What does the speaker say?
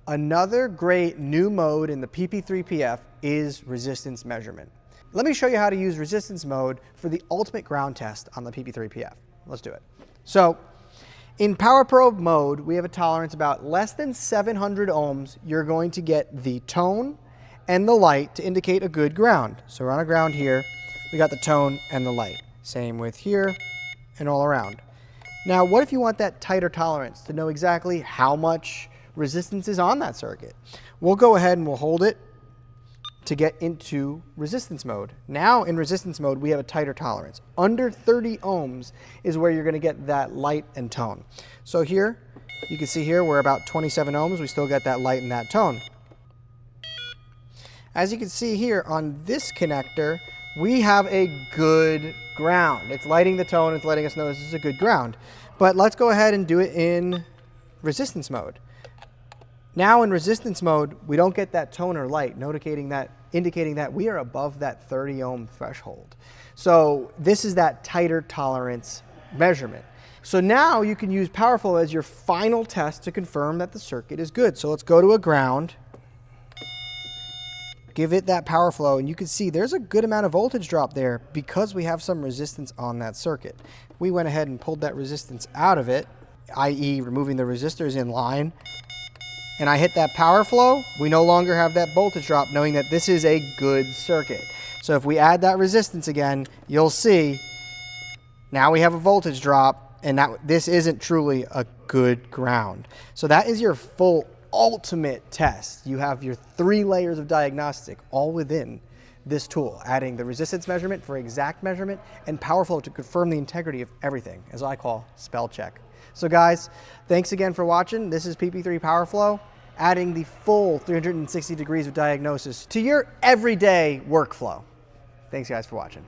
Another great new mode in the PP3PF is resistance measurement. Let me show you how to use resistance mode for the ultimate ground test on the PP3PF. Let's do it. So in PowerFlow mode, we have a tolerance about less than 700 ohms. You're going to get the tone and the light to indicate a good ground. So we're on a ground here. We got the tone and the light. Same with here and all around. Now, what if you want that tighter tolerance to know exactly how much resistance is on that circuit? We'll go ahead and we'll hold it to get into resistance mode. Now in resistance mode, we have a tighter tolerance. Under 30 ohms is where you're going to get that light and tone. So here, you can see here, we're about 27 ohms. We still get that light and that tone. As you can see here on this connector, we have a good ground. It's lighting the tone, it's letting us know this is a good ground. But let's go ahead and do it in resistance mode. Now in resistance mode, we don't get that tone or light, indicating that we are above that 30 ohm threshold. So this is that tighter tolerance measurement. So now you can use PowerFlow as your final test to confirm that the circuit is good. So let's go to a ground, give it that PowerFlow, and you can see there's a good amount of voltage drop there because we have some resistance on that circuit. We went ahead and pulled that resistance out of it, i.e. removing the resistors in line, and I hit that PowerFlow. We no longer have that voltage drop, knowing that this is a good circuit. So if we add that resistance again, you'll see now we have a voltage drop, and this isn't truly a good ground. So that is your full ultimate test. You have your 3 layers of diagnostic all within this tool, adding the resistance measurement for exact measurement and PowerFlow to confirm the integrity of everything, as I call spell check. So guys, thanks again for watching. This is PP3 PowerFlow, adding the full 360 degrees of diagnosis to your everyday workflow. Thanks guys for watching.